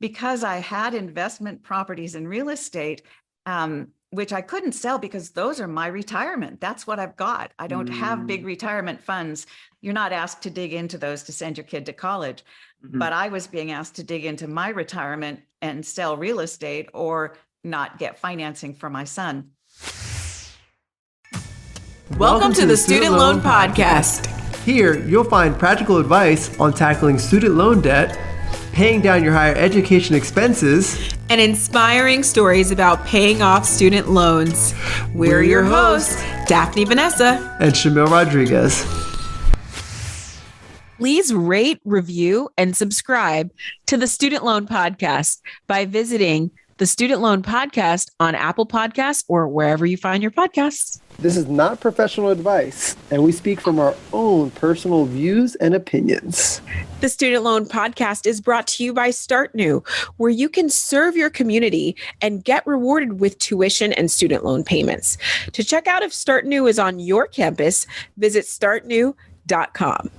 because I had investment properties in real estate, which I couldn't sell because those are my retirement. That's what I've got. I don't have big retirement funds. You're not asked to dig into those to send your kid to college. But I was being asked to dig into my retirement and sell real estate or not get financing for my son. Welcome to the Student Loan Podcast. Here, you'll find practical advice on tackling student loan debt, paying down your higher education expenses, and inspiring stories about paying off student loans. We're your hosts, Daphne Vanessa and Shamil Rodriguez. Please rate, review, and subscribe to the Student Loan Podcast by visiting the Student Loan Podcast on Apple Podcasts or wherever you find your podcasts. This is not professional advice, and we speak from our own personal views and opinions. The Student Loan Podcast is brought to you by Start New, where you can serve your community and get rewarded with tuition and student loan payments. To check out if Start New is on your campus, visit startnew.com.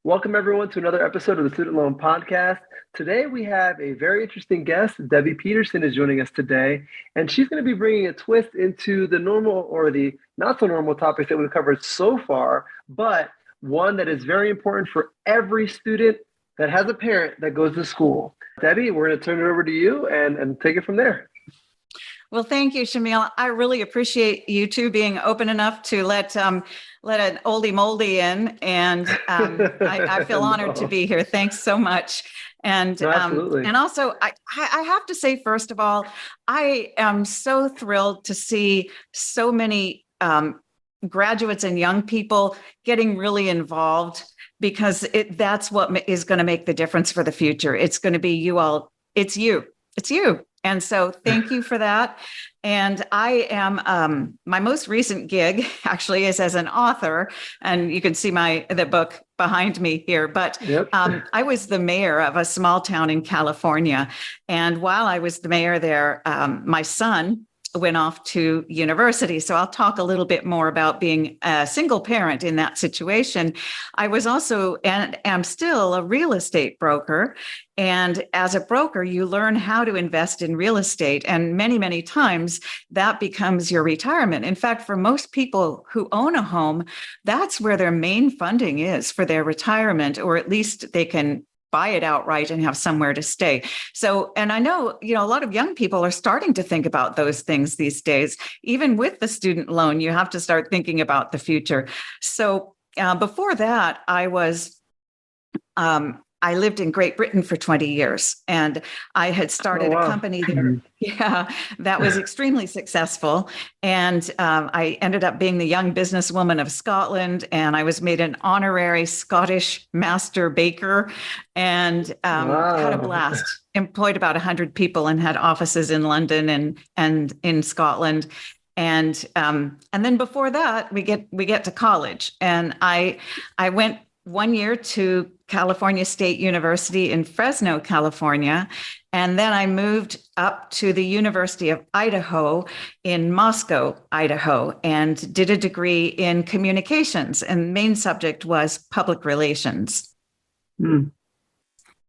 Welcome, everyone, to another episode of the Student Loan Podcast. Today, we have a very interesting guest. Debbie Peterson is joining us today, and she's going to be bringing a twist into the normal or the not so normal topics that we've covered so far, but one that is very important for every student that has a parent that goes to school. Debbie, we're going to turn it over to you and take it from there. Well, thank you, Shamil. I really appreciate you two being open enough to let an oldie moldy in, and I feel honored to be here. Thanks so much. And absolutely. And also, I have to say, first of all, I am so thrilled to see so many graduates and young people getting really involved, because that's what is going to make the difference for the future. It's going to be you all. It's you. And so thank you for that. And I am, my most recent gig actually is as an author, and you can see the book behind me here, but yep. I was the mayor of a small town in California. And while I was the mayor there, my son went off to university. So I'll talk a little bit more about being a single parent in that situation. I was also, and am still, a real estate broker. And as a broker, you learn how to invest in real estate. And many, many times that becomes your retirement. In fact, for most people who own a home, that's where their main funding is for their retirement, or at least they can buy it outright and have somewhere to stay. So, and I know, a lot of young people are starting to think about those things these days. Even with the student loan, you have to start thinking about the future. So before that, I lived in Great Britain for 20 years, and I had started a company there. Yeah, that was extremely successful. And I ended up being the young businesswoman of Scotland, and I was made an honorary Scottish master baker, and had a blast. Employed about 100 people and had offices in London and in Scotland. And then before that, we get to college, and I went 1 year to California State University in Fresno, California. And then I moved up to the University of Idaho in Moscow, Idaho, and did a degree in communications. And the main subject was public relations. Oh,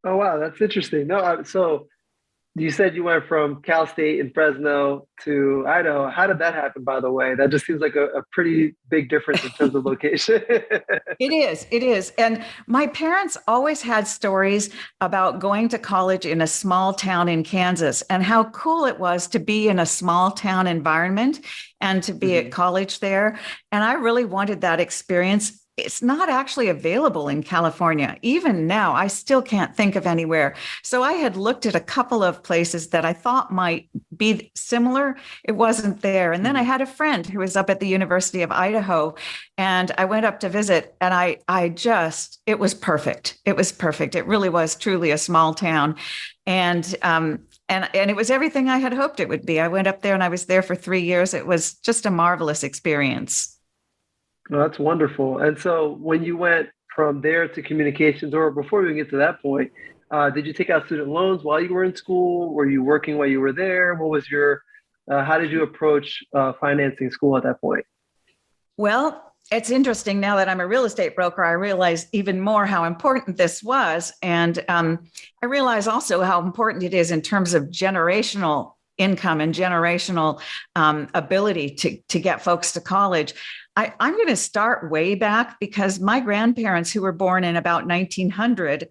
wow. That's interesting. No, so you said you went from Cal State in Fresno to Idaho. How did that happen, by the way? That just seems like a pretty big difference in terms of location. It is. And my parents always had stories about going to college in a small town in Kansas and how cool it was to be in a small town environment and to be at college there. And I really wanted that experience. It's not actually available in California. Even now, I still can't think of anywhere. So I had looked at a couple of places that I thought might be similar. It wasn't there. And then I had a friend who was up at the University of Idaho, and I went up to visit, and it was perfect. It was perfect. It really was truly a small town. And it was everything I had hoped it would be. I went up there and I was there for 3 years. It was just a marvelous experience. Well, that's wonderful. And so when you went from there to communications, or before we get to that point, did you take out student loans while you were in school? Were you working while you were there? What was how did you approach financing school at that point? Well, it's interesting now that I'm a real estate broker, I realize even more how important this was. And I realize also how important it is in terms of generational income and generational ability to get folks to college. I'm going to start way back because my grandparents, who were born in about 1900,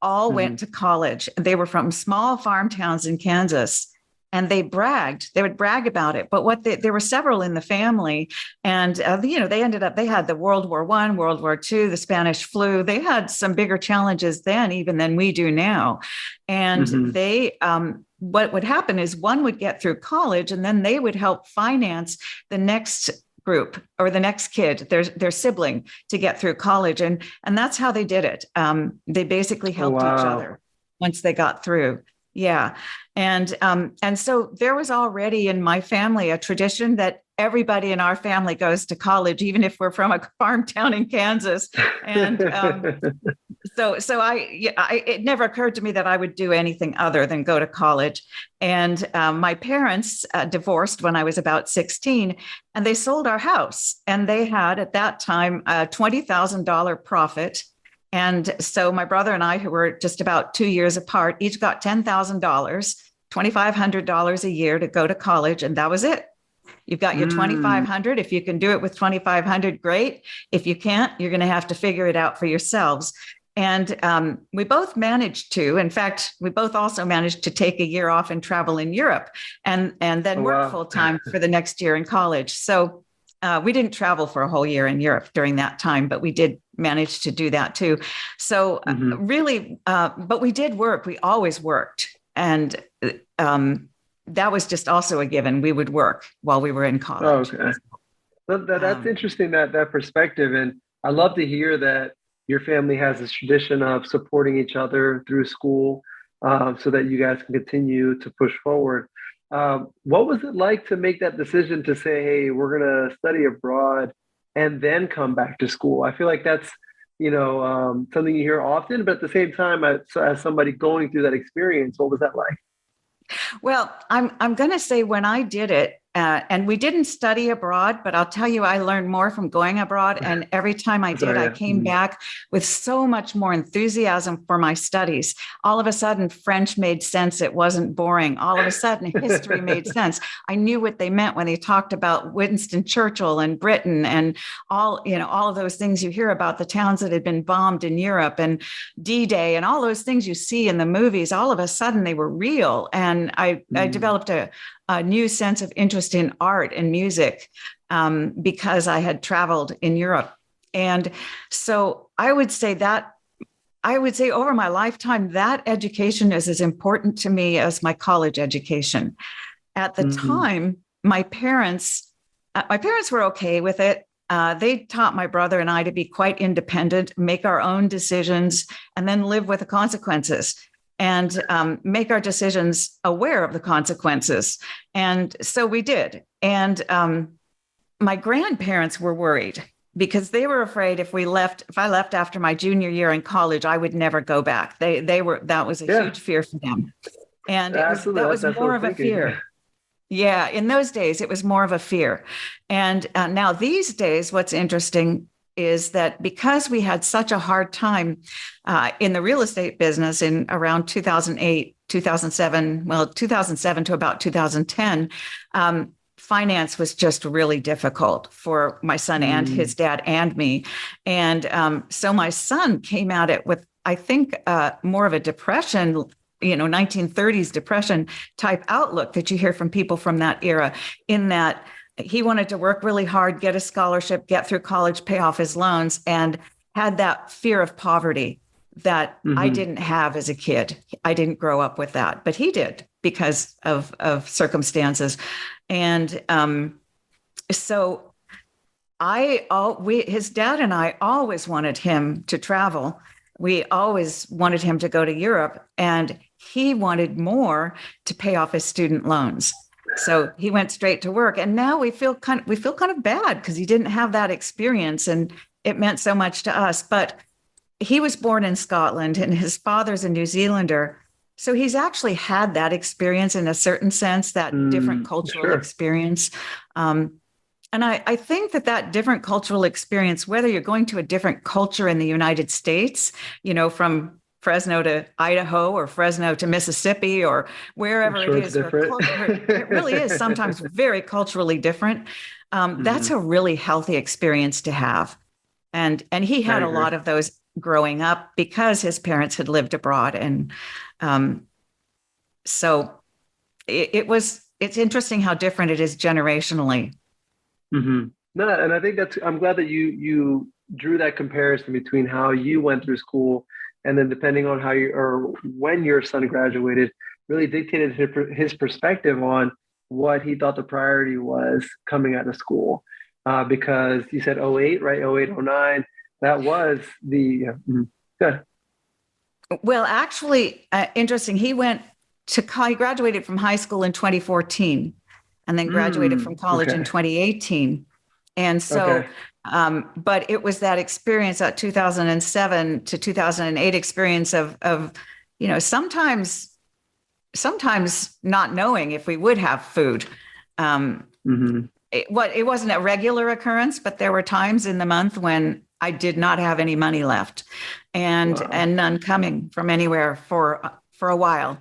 all went to college. They were from small farm towns in Kansas. And they would brag about it. But there were several in the family. And, they ended up, they had the World War I, World War II, the Spanish flu. They had some bigger challenges then, even than we do now. And what would happen is one would get through college and then they would help finance the next group or the next kid, their sibling, to get through college. And that's how they did it. They basically helped each other once they got through. Yeah. And so there was already in my family a tradition that everybody in our family goes to college, even if we're from a farm town in Kansas. And so it never occurred to me that I would do anything other than go to college. And my parents divorced when I was about 16, and they sold our house. And they had at that time a $20,000 profit. And so my brother and I, who were just about 2 years apart, each got $10,000, $2,500 a year to go to college. And that was it. You've got your $2,500. If you can do it with $2,500, great. If you can't, you're going to have to figure it out for yourselves. And we both managed to, in fact, we both also managed to take a year off and travel in Europe and then work full time for the next year in college. So we didn't travel for a whole year in Europe during that time, but we did manage to do that too. So really, but we did work. We always worked. And that was just also a given. We would work while we were in college. Oh, okay. That's interesting, that perspective. And I love to hear that your family has this tradition of supporting each other through school so that you guys can continue to push forward. What was it like to make that decision to say, hey, we're going to study abroad and then come back to school? I feel like that's, something you hear often, but at the same time, as somebody going through that experience, what was that like? Well, I'm going to say when I did it, and we didn't study abroad, but I'll tell you, I learned more from going abroad. And every time I did, I came back with so much more enthusiasm for my studies. All of a sudden, French made sense. It wasn't boring. All of a sudden, history made sense. I knew what they meant when they talked about Winston Churchill and Britain and all of those things you hear about, the towns that had been bombed in Europe and D-Day and all those things you see in the movies. All of a sudden, they were real. And I developed a new sense of interest in art and music because I had traveled in Europe. And so I would say over my lifetime, that education is as important to me as my college education. At the time, my parents were okay with it. They taught my brother and I to be quite independent, make our own decisions, and then live with the consequences. And make our decisions aware of the consequences. And so we did. And my grandparents were worried because they were afraid if I left after my junior year in college, I would never go back. That was a huge fear for them. And that was more of a fear. Yeah, in those days, it was more of a fear. And now these days, what's interesting is that because we had such a hard time in the real estate business in around 2008, 2007 to about 2010, finance was just really difficult for my son and his dad and me. And so my son came at it with, I think, more of a depression, 1930s depression type outlook that you hear from people from that era, in that he wanted to work really hard, get a scholarship, get through college, pay off his loans, and had that fear of poverty that I didn't have as a kid. I didn't grow up with that, but he did because of circumstances. And so his dad and I always wanted him to travel. We always wanted him to go to Europe, and he wanted more to pay off his student loans. So he went straight to work, and now we feel kind of bad because he didn't have that experience, and it meant so much to us. But he was born in Scotland, and his father's a New Zealander, so he's actually had that experience in a certain sense, that different cultural experience. And And I think that different cultural experience, whether you're going to a different culture in the United States, from Fresno to Idaho or Fresno to Mississippi or wherever sure it is, where it really is sometimes very culturally different. That's a really healthy experience to have. And he had a lot of those growing up because his parents had lived abroad. And so it's interesting how different it is generationally. Mm-hmm. No, and I think I'm glad that you drew that comparison between how you went through school and then depending on how or when your son graduated, really dictated his perspective on what he thought the priority was coming out of school. Because you said 08, right? 08, 09, that was good. Well, actually, interesting. He graduated from high school in 2014 and then graduated from college in 2018. And so, but it was that experience, that 2007 to 2008 experience of sometimes not knowing if we would have food. It wasn't a regular occurrence, but there were times in the month when I did not have any money left and none coming from anywhere for a while.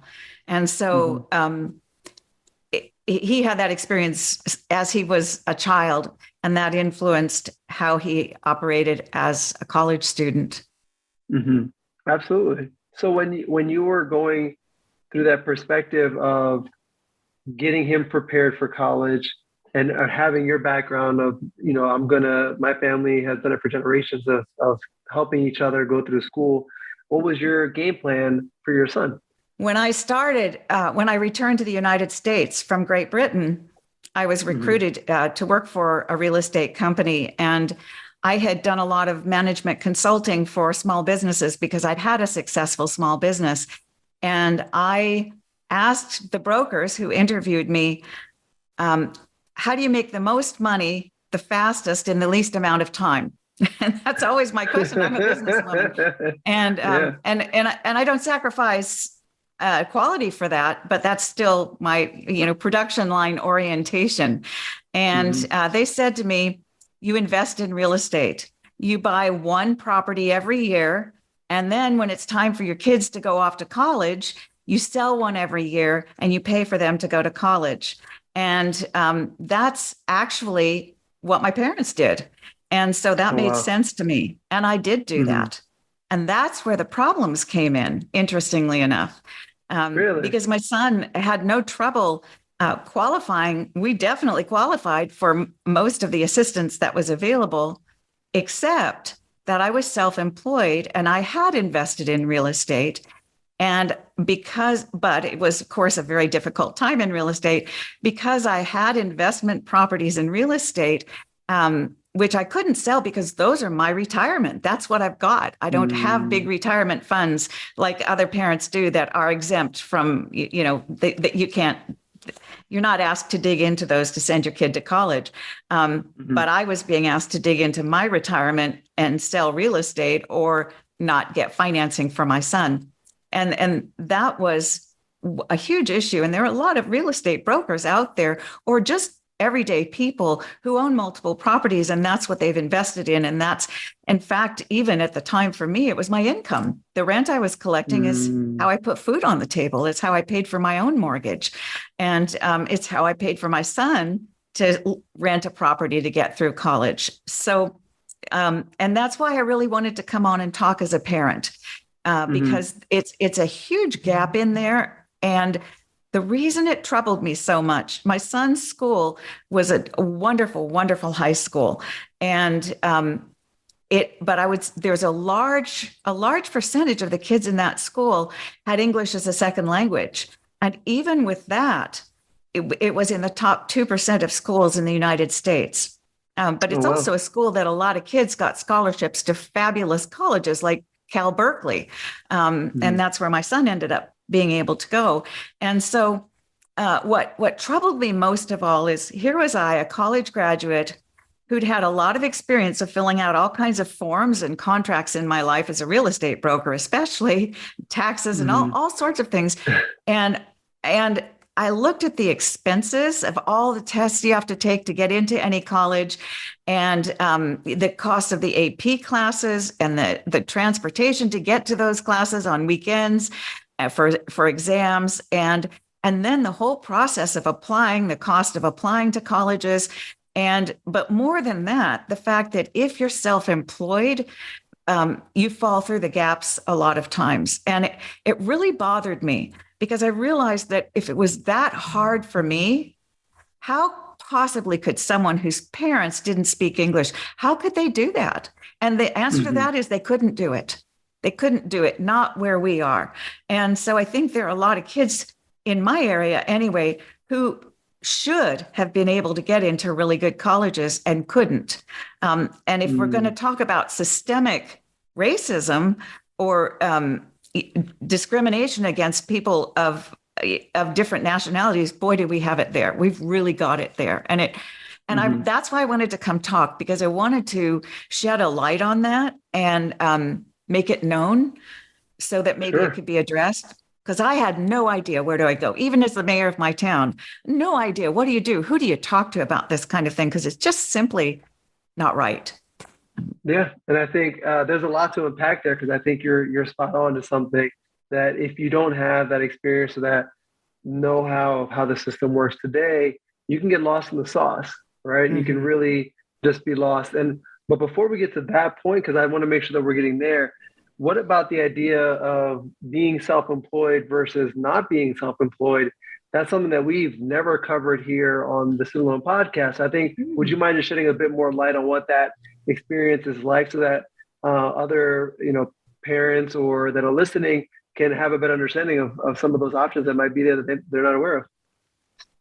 And so he had that experience as he was a child, and that influenced how he operated as a college student. Mm-hmm. Absolutely. So when you were going through that perspective of getting him prepared for college and having your background of, my family has done it for generations of helping each other go through school, what was your game plan for your son? When I returned to the United States from Great Britain, I was recruited to work for a real estate company. And I had done a lot of management consulting for small businesses because I'd had a successful small business. And I asked the brokers who interviewed me, how do you make the most money the fastest in the least amount of time? And that's always my question. I'm a businesswoman. And I don't sacrifice quality for that, but that's still my, production line orientation. And they said to me, you invest in real estate. You buy one property every year. And then when it's time for your kids to go off to college, you sell one every year and you pay for them to go to college. And that's actually what my parents did. And so that made sense to me. And I did do that. And that's where the problems came in, interestingly enough. Really? Because my son had no trouble qualifying. We definitely qualified for most of the assistance that was available, except that I was self-employed and I had invested in real estate. But it was, of course, a very difficult time in real estate because I had investment properties in real estate, which I couldn't sell because those are my retirement. That's what I've got. I don't have big retirement funds like other parents do that are exempt from, that you can't, you're not asked to dig into those to send your kid to college. But I was being asked to dig into my retirement and sell real estate or not get financing for my son. And that was a huge issue. And there are a lot of real estate brokers out there, or just everyday people who own multiple properties, and that's what they've invested in. And that's, in fact, even at the time for me, it was my income. The rent I was collecting is how I put food on the table. It's how I paid for my own mortgage. And it's how I paid for my son to rent a property to get through college. So, and that's why I really wanted to come on and talk as a parent. Because it's a huge gap in there. And the reason it troubled me so much, my son's school was a wonderful, wonderful high school. And there's a large percentage of the kids in that school had English as a second language. And even with that, it was in the top 2% of schools in the United States. But it's also a school that a lot of kids got scholarships to fabulous colleges like Cal Berkeley. And that's where my son ended up being able to go. And so what troubled me most of all is here was I, a college graduate who'd had a lot of experience of filling out all kinds of forms and contracts in my life as a real estate broker, especially taxes and all sorts of things. And I looked at the expenses of all the tests you have to take to get into any college, and the cost of the AP classes and the transportation to get to those classes on weekends for exams, and then the whole process of applying, the cost of applying to colleges. But more than that, the fact that if you're self-employed, you fall through the gaps a lot of times. And it really bothered me, because I realized that if it was that hard for me, how possibly could someone whose parents didn't speak English, how could they do that? And the answer to that is they couldn't do it. They couldn't do it, not where we are. And so I think there are a lot of kids in my area anyway, who should have been able to get into really good colleges and couldn't. And if we're going to talk about systemic racism or discrimination against people of different nationalities, boy, do we have it there. We've really got it there. And that's why I wanted to come talk, because I wanted to shed a light on that and make it known so that maybe it could be addressed. Because I had no idea, where do I go? Even as the mayor of my town, no idea. What do you do? Who do you talk to about this kind of thing? Because it's just simply not right. Yeah, and I think there's a lot to unpack there, because I think you're spot on to something that if you don't have that experience or that know-how of how the system works today, you can get lost in the sauce, right? You can really just be lost. But before we get to that point, because I want to make sure that we're getting there, what about the idea of being self-employed versus not being self-employed? That's something that we've never covered here on the Student Loan Podcast. I think, would you mind just shedding a bit more light on what that experience is like, so that other parents or that are listening can have a better understanding of some of those options that might be there that they're not aware of?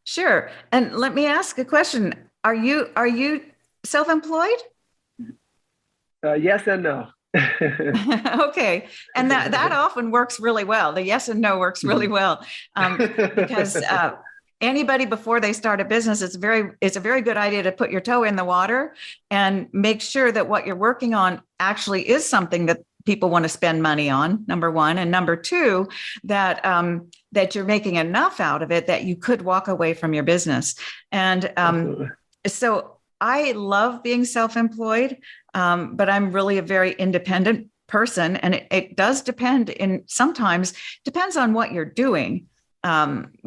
Sure. And let me ask a question. Are you self-employed? Yes and no. Okay. And that often works really well. The yes and no works really well, because anybody, before they start a business, it's a very good idea to put your toe in the water and make sure that what you're working on actually is something that people want to spend money on, number one. And number two, that you're making enough out of it that you could walk away from your business. And so I love being self-employed, but I'm really a very independent person. And it does depend sometimes depends on what you're doing.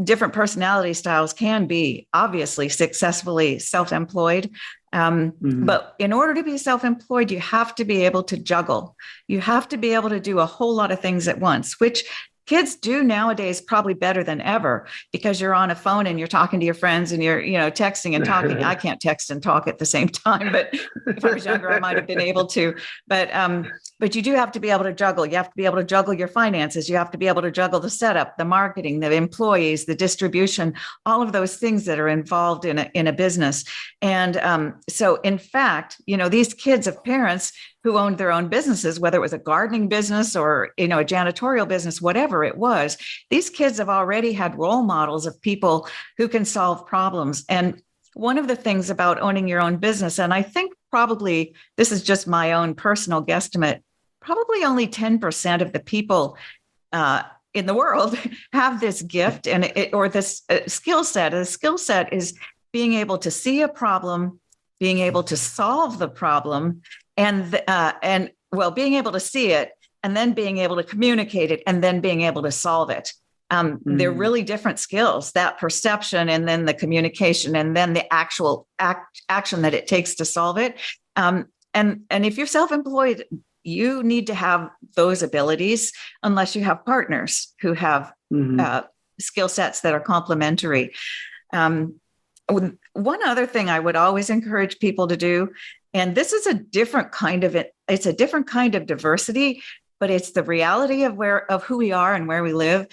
Different personality styles can be obviously successfully self-employed. But in order to be self-employed, you have to be able to juggle. You have to be able to do a whole lot of things at once, which kids do nowadays probably better than ever, because you're on a phone and you're talking to your friends and you're, texting and talking. I can't text and talk at the same time, but if I was younger, I might have been able to. But you do have to be able to juggle. You have to be able to juggle your finances. You have to be able to juggle the setup, the marketing, the employees, the distribution, all of those things that are involved in a business. And so, in fact, these kids of parents who owned their own businesses, whether it was a gardening business or, a janitorial business, whatever it was, these kids have already had role models of people who can solve problems. And one of the things about owning your own business, and I think probably this is just my own personal guesstimate, probably only 10% of the people in the world have this gift or this skill set. A skill set is being able to see a problem, being able to solve the problem, and being able to see it, and then being able to communicate it, and then being able to solve it. They're really different skills, that perception, and then the communication, and then the actual action that it takes to solve it. And if you're self-employed, you need to have those abilities, unless you have partners who have skill sets that are complementary. One other thing I would always encourage people to do, and this is a different kind of diversity, but it's the reality of who we are and where we live.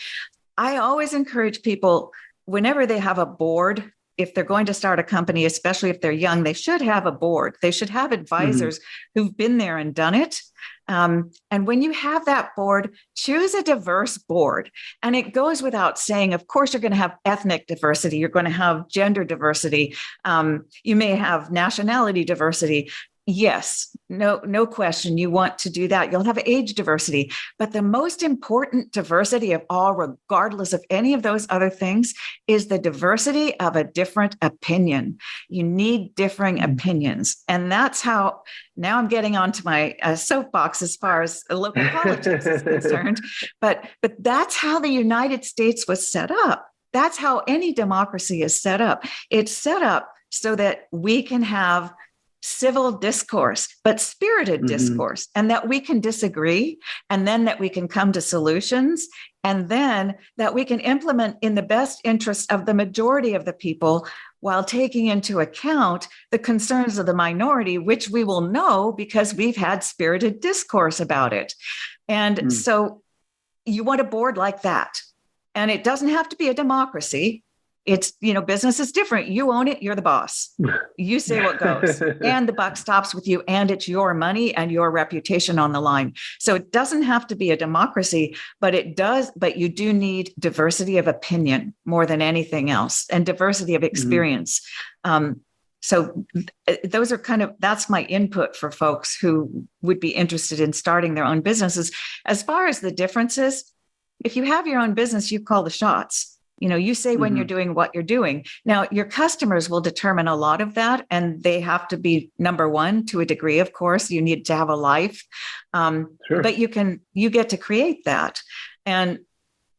I always encourage people, whenever they have a board, if they're going to start a company, especially if they're young, they should have a board. They should have advisors who've been there and done it. And when you have that board, choose a diverse board. And it goes without saying, of course, you're going to have ethnic diversity. You're going to have gender diversity. You may have nationality diversity. Yes, no question. You want to do that. You'll have age diversity. But the most important diversity of all, regardless of any of those other things, is the diversity of a different opinion. You need differing opinions. And that's how, now I'm getting onto my soapbox as far as local politics is concerned. But that's how the United States was set up. That's how any democracy is set up. It's set up so that we can have civil discourse, but spirited discourse, and that we can disagree, and then that we can come to solutions, and then that we can implement in the best interest of the majority of the people while taking into account the concerns of the minority, which we will know because we've had spirited discourse about it. And so you want a board like that. And it doesn't have to be a democracy. It's, business is different. You own it. You're the boss. You say what goes, and the buck stops with you, and it's your money and your reputation on the line. So it doesn't have to be a democracy, but you do need diversity of opinion more than anything else, and diversity of experience. So those are that's my input for folks who would be interested in starting their own businesses. As far as the differences, if you have your own business, you call the shots. You say when you're doing what you're doing. Now, your customers will determine a lot of that, and they have to be number one to a degree, of course. You need to have a life, Sure. But you get to create that. And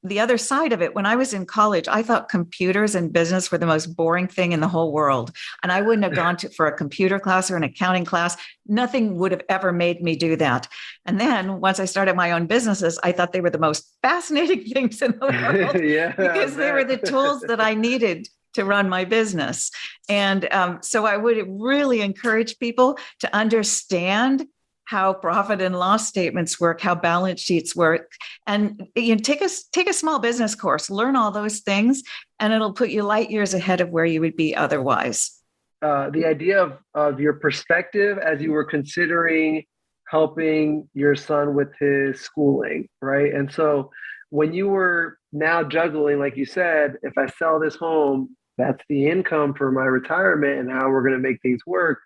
the other side of it, when I was in college, I thought computers and business were the most boring thing in the whole world. And I wouldn't have gone for a computer class or an accounting class. Nothing would have ever made me do that. And then once I started my own businesses, I thought they were the most fascinating things in the world because they were the tools that I needed to run my business. And so I would really encourage people to understand how profit and loss statements work, how balance sheets work, and take a small business course, learn all those things, and it'll put you light years ahead of where you would be otherwise. The idea of your perspective as you were considering helping your son with his schooling, right? And so when you were now juggling, like you said, if I sell this home, that's the income for my retirement and how we're going to make things work.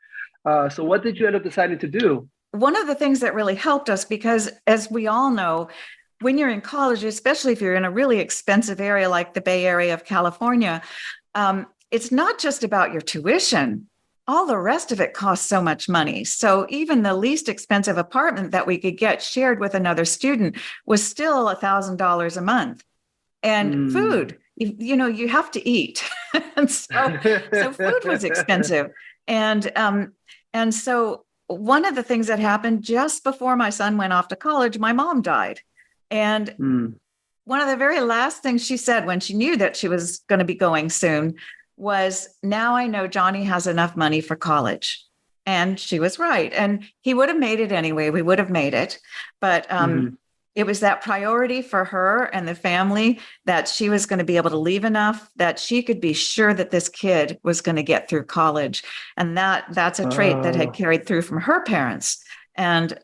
So what did you end up deciding to do? One of the things that really helped us, because as we all know, when you're in college, especially if you're in a really expensive area like the Bay Area of California, it's not just about your tuition. All the rest of it costs so much money. So even the least expensive apartment that we could get shared with another student was still $1,000 a month. And food, you have to eat. And so food was expensive. And so one of the things that happened just before my son went off to college, my mom died. And one of the very last things she said when she knew that she was going to be going soon was, now I know Johnny has enough money for college. And she was right. And he would have made it anyway. We would have made it. But it was that priority for her and the family that she was going to be able to leave enough that she could be sure that this kid was going to get through college. And that's a trait that had carried through from her parents. And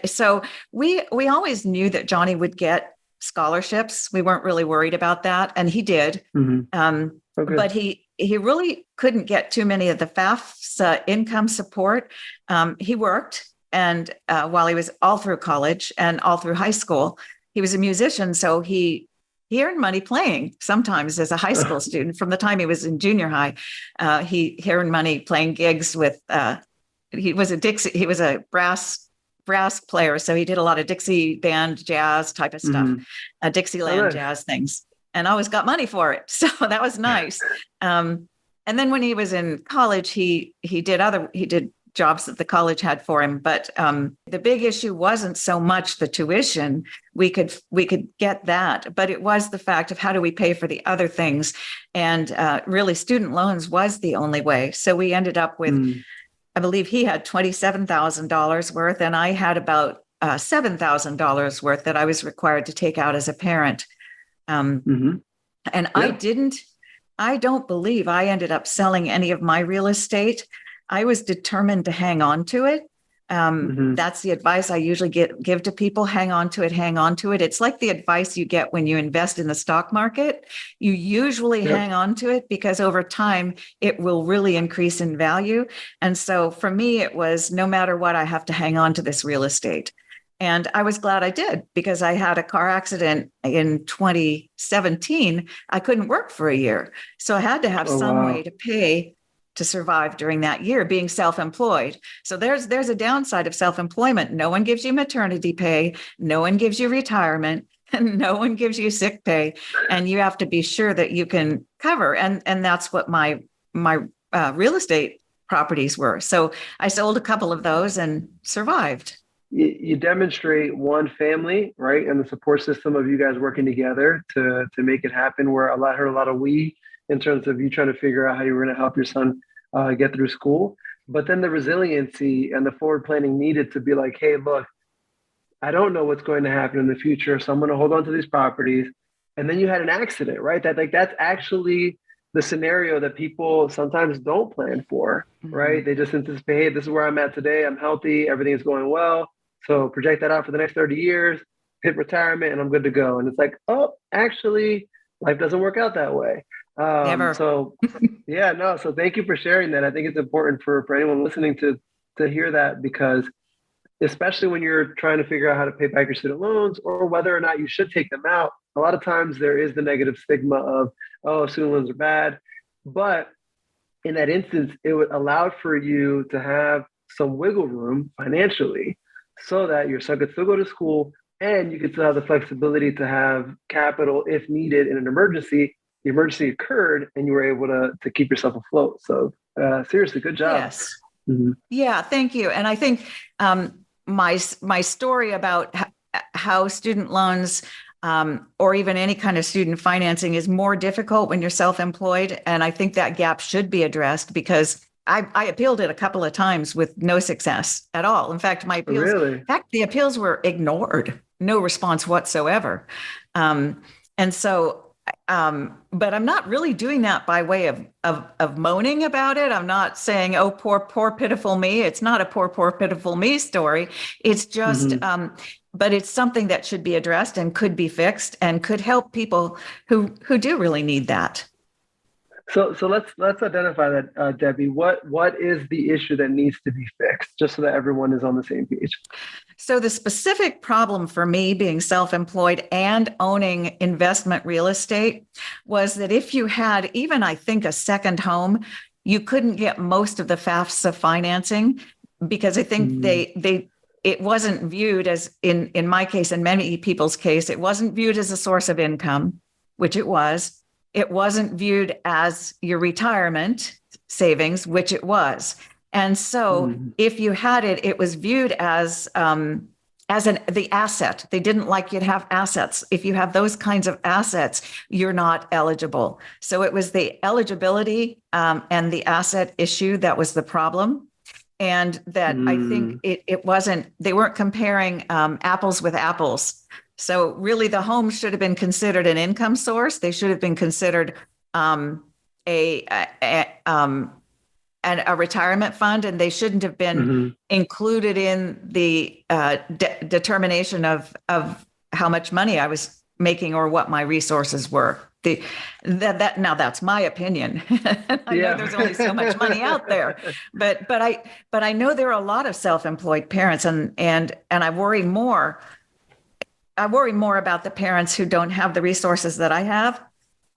so we always knew that Johnny would get scholarships. We weren't really worried about that. And he did. But he really couldn't get too many of the FAFSA income support. He worked. And while he was all through college and all through high school, he was a musician. So he earned money playing sometimes as a high school student. From the time he was in junior high, he earned money playing gigs with, he was a brass player. So he did a lot of Dixie band jazz type of stuff, Dixieland jazz things, and always got money for it. So that was nice. And then when he was in college, he did jobs that the college had for him. But the big issue wasn't so much the tuition. We could get that, but it was the fact of how do we pay for the other things? And really student loans was the only way. So we ended up with, I believe he had $27,000 worth, and I had about $7,000 worth that I was required to take out as a parent. And I don't believe I ended up selling any of my real estate. I was determined to hang on to it. That's the advice I usually give to people. Hang on to it, hang on to it. It's like the advice you get when you invest in the stock market. You usually hang on to it because over time it will really increase in value. And so for me, it was no matter what, I have to hang on to this real estate. And I was glad I did because I had a car accident in 2017. I couldn't work for a year. So I had to have some way to pay to survive during that year, being self-employed. So there's a downside of self-employment. No one gives you maternity pay. No one gives you retirement. And no one gives you sick pay. And you have to be sure that you can cover. And that's what my real estate properties were. So I sold a couple of those and survived. You demonstrate one family, right? And the support system of you guys working together to make it happen, where I heard a lot of we in terms of you trying to figure out how you were going to help your son get through school. But then the resiliency and the forward planning needed to be like, hey, look, I don't know what's going to happen in the future, so I'm going to hold on to these properties. And then you had an accident, right? That's actually the scenario that people sometimes don't plan for, right? They just anticipate, hey, this is where I'm at today. I'm healthy. Everything is going well. So project that out for the next 30 years, hit retirement, and I'm good to go. And it's like, oh, actually, life doesn't work out that way. Never. So thank you for sharing that. I think it's important for anyone listening to hear that, because especially when you're trying to figure out how to pay back your student loans or whether or not you should take them out, a lot of times there is the negative stigma of, oh, student loans are bad. But in that instance, it would allow for you to have some wiggle room financially so that your son could still go to school and you could still have the flexibility to have capital if needed in an emergency. The emergency occurred and you were able to keep yourself afloat. So seriously, good job. Yes. Yeah, thank you. And I think my story about how student loans or even any kind of student financing is more difficult when you're self-employed. And I think that gap should be addressed because I appealed it a couple of times with no success at all. In fact, the appeals were ignored, no response whatsoever. But I'm not really doing that by way of moaning about it. I'm not saying, oh, poor, pitiful me. It's not a poor, pitiful me story. It's just, but it's something that should be addressed and could be fixed and could help people who do really need that. So let's identify that, Debbie. What is the issue that needs to be fixed, just so that everyone is on the same page? So the specific problem for me being self-employed and owning investment real estate was that if you had even, I think, a second home, you couldn't get most of the FAFSA financing because I think it wasn't viewed as, in my case, in many people's case, it wasn't viewed as a source of income, which it was. It wasn't viewed as your retirement savings, which it was. And so if you had it, it was viewed as the asset. They didn't like you to have assets. If you have those kinds of assets, you're not eligible. So it was the eligibility and the asset issue that was the problem. And that I think it wasn't, they weren't comparing apples with apples. So really the home should have been considered an income source. They should have been considered a retirement fund, and they shouldn't have been included in the determination of how much money I was making or what my resources were. Now that's my opinion. I know there's only so much money out there, but I know there are a lot of self-employed parents, and I worry more. I worry more about the parents who don't have the resources that I have,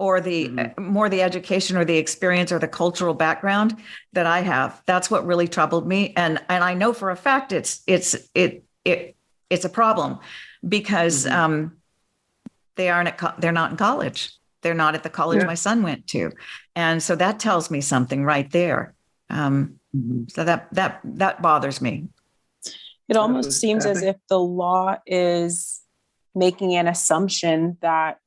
or the more the education or the experience or the cultural background that I have. That's what really troubled me, and I know for a fact it's a problem because they're not in college. They're not at the college my son went to, and so that tells me something right there. So that bothers me. It almost seems as if the law is making an assumption that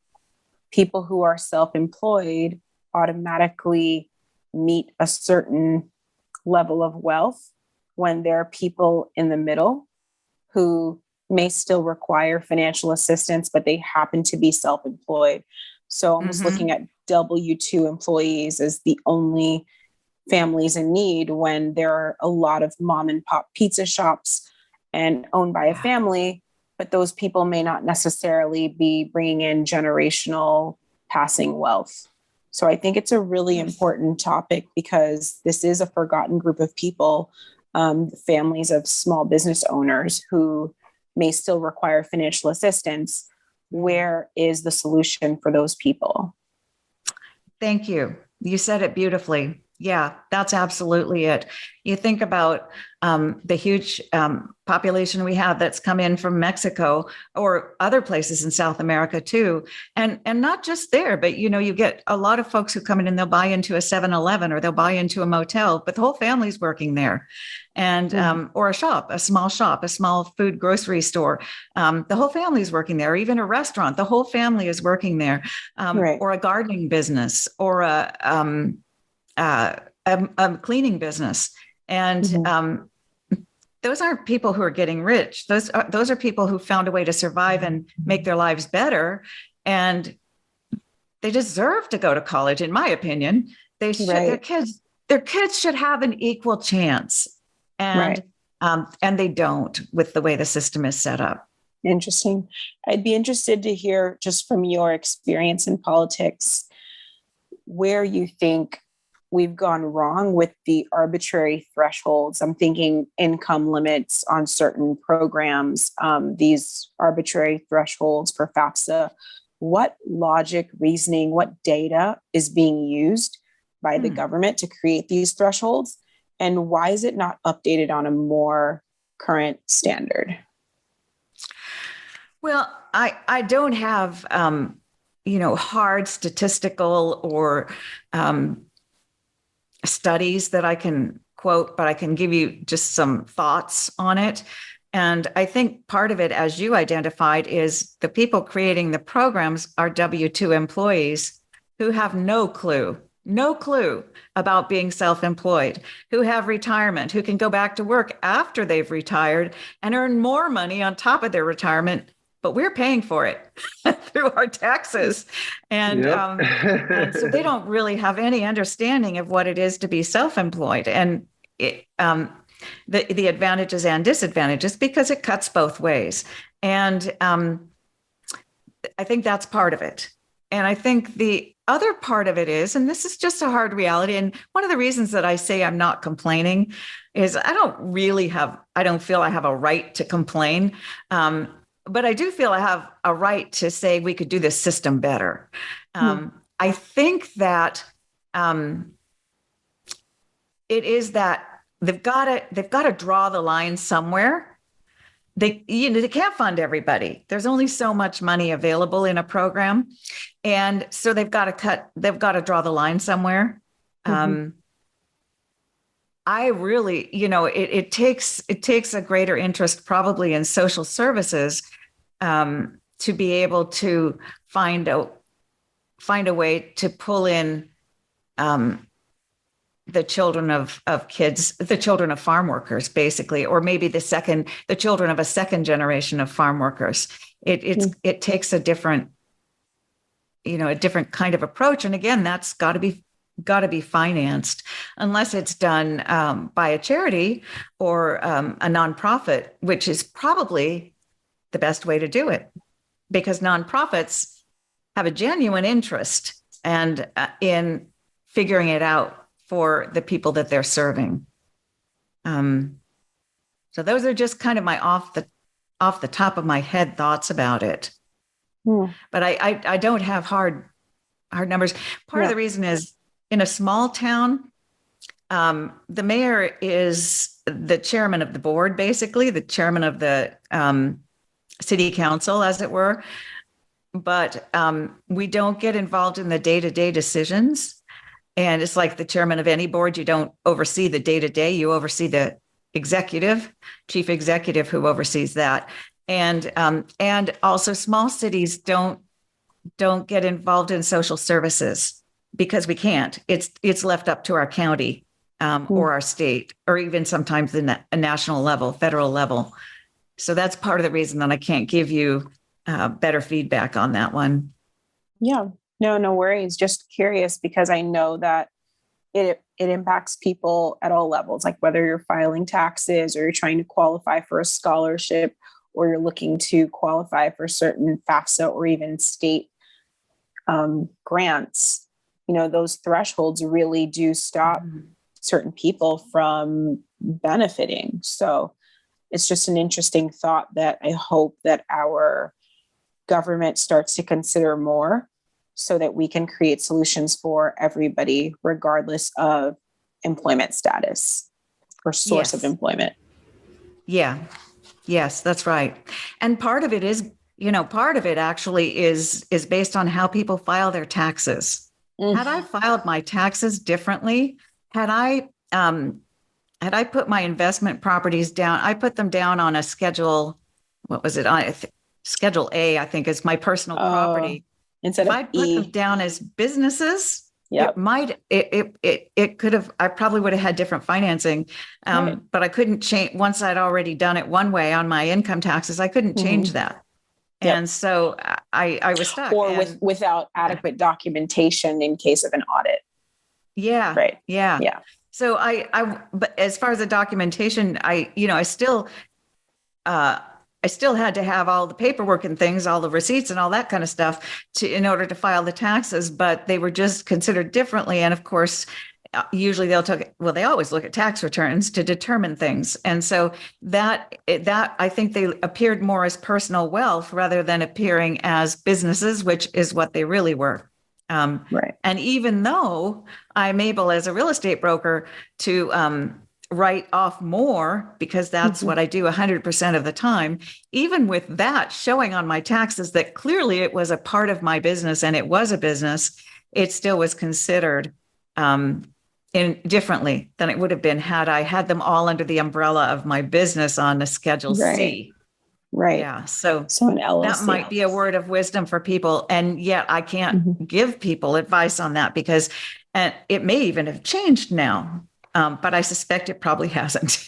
people who are self-employed automatically meet a certain level of wealth when there are people in the middle who may still require financial assistance, but they happen to be self-employed. So almost looking at W-2 employees as the only families in need when there are a lot of mom and pop pizza shops and owned by a family, but those people may not necessarily be bringing in generational passing wealth. So I think it's a really important topic because this is a forgotten group of people, families of small business owners who may still require financial assistance. Where is the solution for those people? Thank you. You said it beautifully. Yeah, that's absolutely it. You think about the huge population we have that's come in from Mexico or other places in South America too. And not just there, but, you get a lot of folks who come in and they'll buy into a 7-Eleven or they'll buy into a motel, but the whole family's working there. And or a shop, a small food grocery store. The whole family's working there, or even a restaurant. The whole family is working there, Right. or a gardening business or a cleaning business. And those aren't people who are getting rich. Those are people who found a way to survive and make their lives better. And they deserve to go to college, in my opinion. They should, Right. their kids should have an equal chance. And they don't with the way the system is set up. Interesting. I'd be interested to hear just from your experience in politics, where you think we've gone wrong with the arbitrary thresholds. I'm thinking income limits on certain programs, these arbitrary thresholds for FAFSA. What logic, reasoning, what data is being used by the government to create these thresholds? And why is it not updated on a more current standard? Well, I don't have, hard statistical or studies that I can quote, but I can give you just some thoughts on it. And I think part of it, as you identified, is the people creating the programs are W-2 employees who have no clue about being self-employed, who have retirement, who can go back to work after they've retired and earn more money on top of their retirement, but we're paying for it through our taxes. And, and so they don't really have any understanding of what it is to be self-employed and the advantages and disadvantages, because it cuts both ways. And I think that's part of it. And I think the other part of it is, and this is just a hard reality, and one of the reasons that I say I'm not complaining is I don't feel I have a right to complain. But I do feel I have a right to say we could do this system better. I think that it is that they've got to draw the line somewhere. They can't fund everybody. There's only so much money available in a program. And so they've got to draw the line somewhere. I really, it takes a greater interest probably in social services to be able to find a way to pull in the children of kids, the children of farm workers, basically, or maybe the children of a second generation of farm workers. It takes a different kind of approach. And again, that's got to be financed, unless it's done by a charity or a nonprofit, which is probably the best way to do it, because nonprofits have a genuine interest and in figuring it out for the people that they're serving. So those are just kind of my off the top of my head thoughts about it. But I don't have hard numbers. Part of the reason is, in a small town, the mayor is the chairman of the board, basically, the chairman of the city council, as it were. But we don't get involved in the day-to-day decisions. And it's like the chairman of any board, you don't oversee the day-to-day, you oversee the chief executive who oversees that. And also small cities don't get involved in social services, because we can't. It's left up to our county or our state, or even sometimes a national level, federal level. So that's part of the reason that I can't give you better feedback on that one. Yeah, no worries. Just curious, because I know that it impacts people at all levels, like whether you're filing taxes or you're trying to qualify for a scholarship or you're looking to qualify for certain FAFSA or even state grants. Those thresholds really do stop certain people from benefiting. So it's just an interesting thought that I hope that our government starts to consider more, so that we can create solutions for everybody, regardless of employment status or source of employment. Yeah. Yes, that's right. And part of it is, part of it actually is based on how people file their taxes. Had I filed my taxes differently, had I put my investment properties down, I put them down on a schedule, what was it? Schedule A, I think, is my personal property. Instead if of I put them down as businesses, Yep. it could have, I probably would have had different financing. Right. But I couldn't change, once I'd already done it one way on my income taxes, I couldn't change that. Yep. And so I was stuck. Or without adequate documentation in case of an audit. Yeah. Right. Yeah. Yeah. So but as far as the documentation, I still had to have all the paperwork and things, all the receipts and all that kind of stuff in order to file the taxes, but they were just considered differently. And of course, usually they always look at tax returns to determine things. And so that I think they appeared more as personal wealth rather than appearing as businesses, which is what they really were. Right. And even though I'm able as a real estate broker to write off more, because that's what I do 100% of the time, even with that showing on my taxes that clearly it was a part of my business and it was a business, it still was considered differently than it would have been had I had them all under the umbrella of my business on the Schedule C. Right. Yeah. So an LLC. That might be a word of wisdom for people. And yet I can't give people advice on that because it may even have changed now. But I suspect it probably hasn't.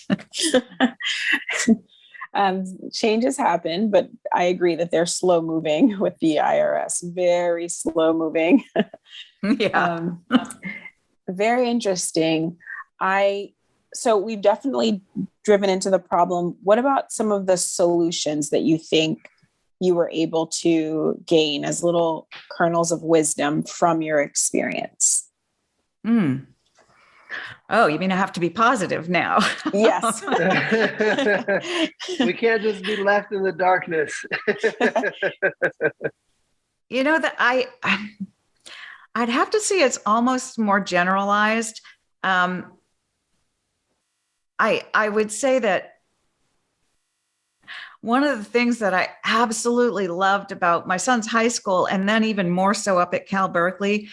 Changes happen, but I agree that they're slow moving with the IRS, very slow moving. Yeah. Very interesting. So we've definitely driven into the problem. What about some of the solutions that you think you were able to gain as little kernels of wisdom from your experience? Oh, you mean I have to be positive now? Yes. We can't just be left in the darkness. That I'd have to say it's almost more generalized. I would say that one of the things that I absolutely loved about my son's high school, and then even more so up at Cal Berkeley,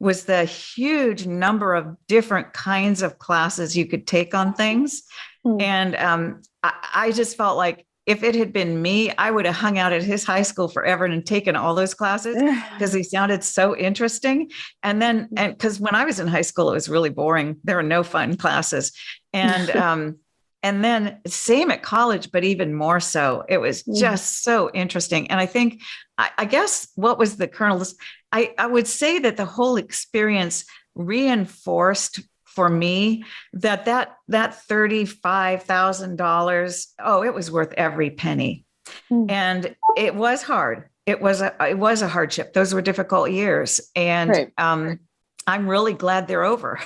was the huge number of different kinds of classes you could take on things. And I just felt like if it had been me, I would have hung out at his high school forever and taken all those classes because he sounded so interesting. And because when I was in high school, it was really boring. There were no fun classes. And then same at college, but even more so. It was just so interesting. And I think, I guess what was the kernel? I would say that the whole experience reinforced for me that $35,000, it was worth every penny. And it was hard. It was a hardship. Those were difficult years. And I'm really glad they're over.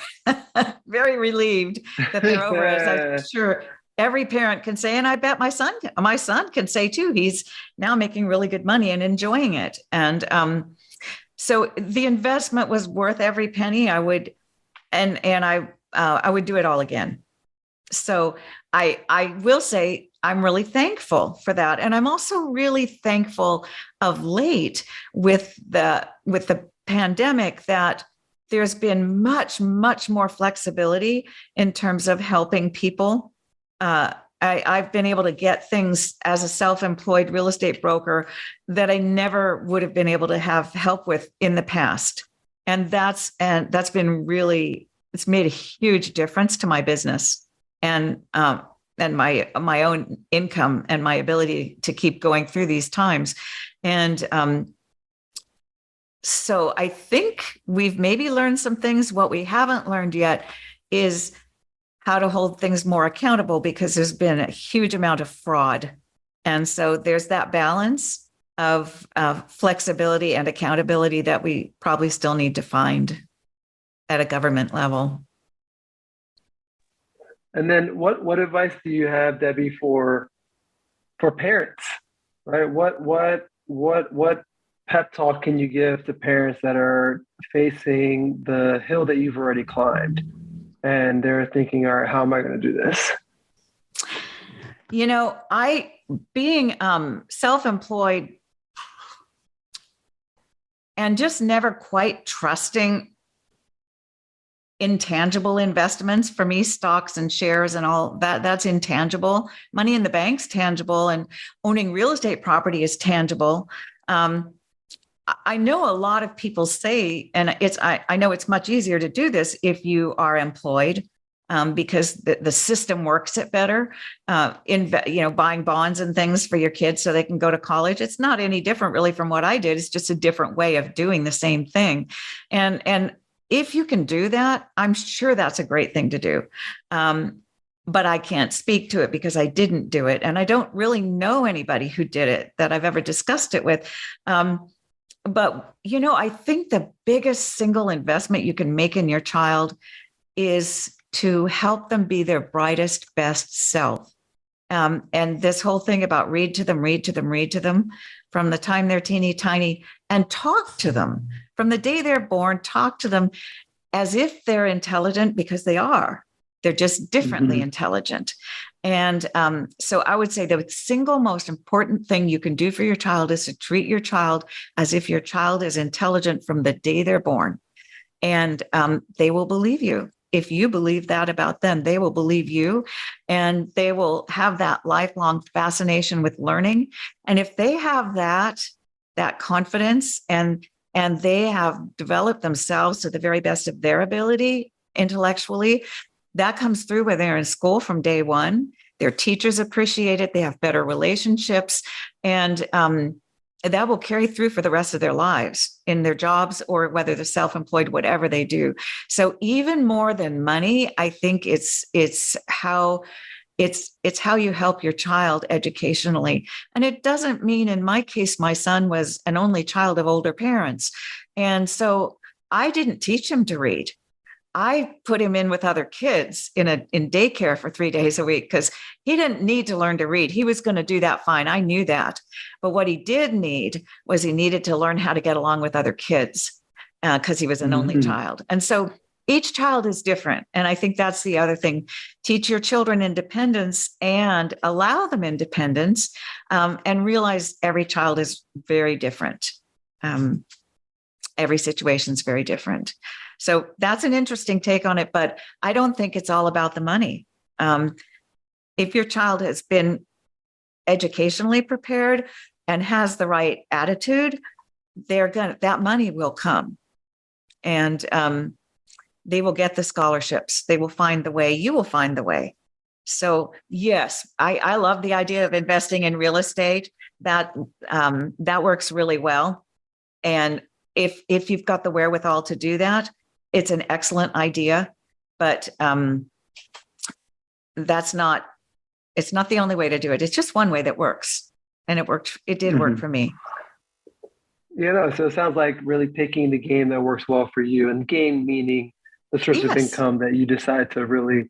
Very relieved that they're over, as I'm sure every parent can say. And I bet my son can say too. He's now making really good money and enjoying it. And so the investment was worth every penny. I would do it all again. So I will say I'm really thankful for that. And I'm also really thankful of late with the pandemic that there's been much, much more flexibility in terms of helping people. I've been able to get things as a self-employed real estate broker that I never would have been able to have help with in the past. And that's been really, it's made a huge difference to my business and my own income and my ability to keep going through these times. And So I think we've maybe learned some things. What we haven't learned yet is how to hold things more accountable, because there's been a huge amount of fraud. And so there's that balance of flexibility and accountability that we probably still need to find at a government level. And then what advice do you have, Debbie, for parents, right? What pep talk can you give to parents that are facing the hill that you've already climbed and they're thinking, all right, how am I going to do this? You know, being self-employed and just never quite trusting intangible investments, for me, stocks and shares and all that's intangible. Money in the bank's tangible, and owning real estate property is tangible. I know a lot of people say, and I know it's much easier to do this if you are employed, because the system works it better. Buying bonds and things for your kids so they can go to college. It's not any different really from what I did. It's just a different way of doing the same thing. And if you can do that, I'm sure that's a great thing to do. But I can't speak to it because I didn't do it. And I don't really know anybody who did it that I've ever discussed it with. But, I think the biggest single investment you can make in your child is to help them be their brightest, best self. And this whole thing about read to them from the time they're teeny tiny, and talk to them from the day they're born, talk to them as if they're intelligent, because they are. They're just differently intelligent. And so I would say the single most important thing you can do for your child is to treat your child as if your child is intelligent from the day they're born. And they will believe you. If you believe that about them, they will believe you, and they will have that lifelong fascination with learning. And if they have that confidence and they have developed themselves to the very best of their ability intellectually, that comes through when they're in school from day one. Their teachers appreciate it. They have better relationships, and that will carry through for the rest of their lives in their jobs, or whether they're self-employed, whatever they do. So even more than money, I think it's how you help your child educationally. And it doesn't mean, in my case, my son was an only child of older parents. And so I didn't teach him to read. I put him in with other kids in daycare for 3 days a week, because he didn't need to learn to read. He was going to do that fine. I knew that. But what he did need was he needed to learn how to get along with other kids, because he was an only child. And so each child is different. And I think that's the other thing. Teach your children independence and allow them independence, and realize every child is very different. Every situation is very different. So that's an interesting take on it, but I don't think it's all about the money. If your child has been educationally prepared and has the right attitude, that money will come, and they will get the scholarships. They will find the way. You will find the way. So yes, I love the idea of investing in real estate. That works really well, and if you've got the wherewithal to do that, it's an excellent idea, but it's not the only way to do it. It's just one way that works. And it worked. It did work for me. So it sounds like really picking the game that works well for you, and game meaning the source of income that you decide to really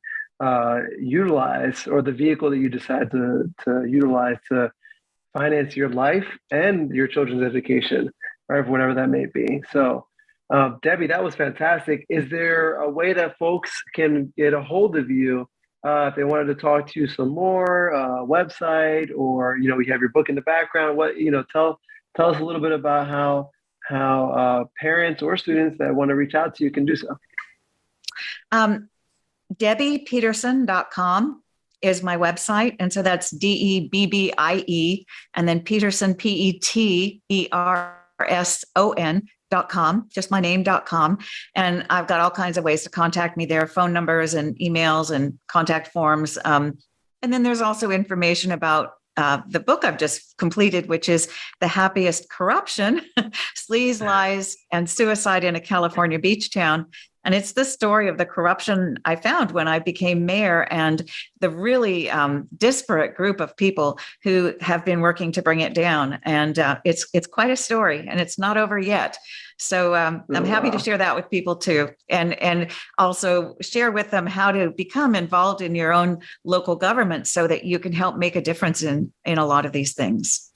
utilize, or the vehicle that you decide to utilize to finance your life and your children's education, right? Whatever that may be. So Debbie, that was fantastic. Is there a way that folks can get a hold of you if they wanted to talk to you some more, website, or, we have your book in the background? Tell us a little bit about how parents or students that want to reach out to you can do so. DebbiePeterson.com is my website. And so that's DEBBIE, and then Peterson, PETERSON.com, just my name.com. And I've got all kinds of ways to contact me there, phone numbers and emails and contact forms. And then there's also information about the book I've just completed, which is The Happiest Corruption, Sleaze, Lies, and Suicide in a California Beach Town. And it's the story of the corruption I found when I became mayor and the really disparate group of people who have been working to bring it down. And it's quite a story, and it's not over yet. So I'm happy to share that with people too, and also share with them how to become involved in your own local government so that you can help make a difference in a lot of these things.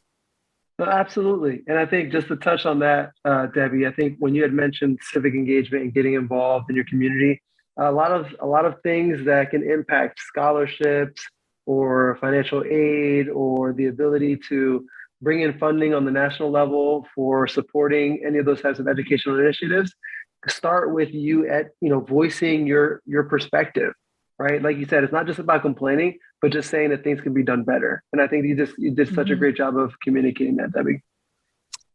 No, absolutely. And I think just to touch on that, Debbie, I think when you had mentioned civic engagement and getting involved in your community, a lot of things that can impact scholarships or financial aid or the ability to bring in funding on the national level for supporting any of those types of educational initiatives start with you at, voicing your perspective, right? Like you said, it's not just about complaining, but just saying that things can be done better. And I think you did such a great job of communicating that, Debbie.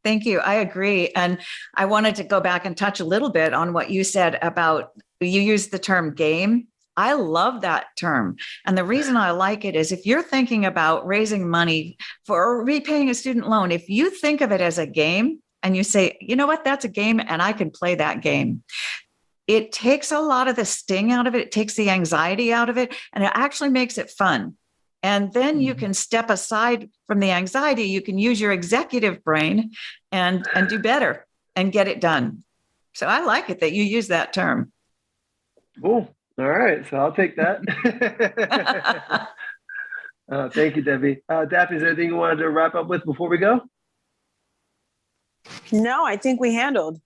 Thank you. I agree. And I wanted to go back and touch a little bit on what you said about, you used the term game. I love that term. And the reason I like it is if you're thinking about raising money for repaying a student loan, if you think of it as a game and you say, you know what, that's a game and I can play that game, it takes a lot of the sting out of it. It takes the anxiety out of it, and it actually makes it fun. And then you can step aside from the anxiety. You can use your executive brain and do better and get it done. So I like it that you use that term. Cool. All right. So I'll take that. Thank you, Debbie. Daphne, is there anything you wanted to wrap up with before we go? No, I think we handled.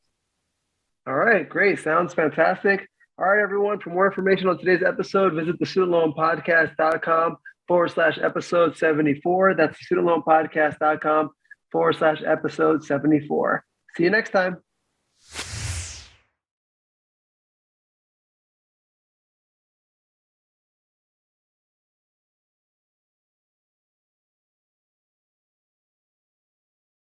All right, great. Sounds fantastic. All right, everyone. For more information on today's episode, visit thestudentloanpodcast.com/episode 74. That's thestudentloanpodcast.com/episode 74. See you next time.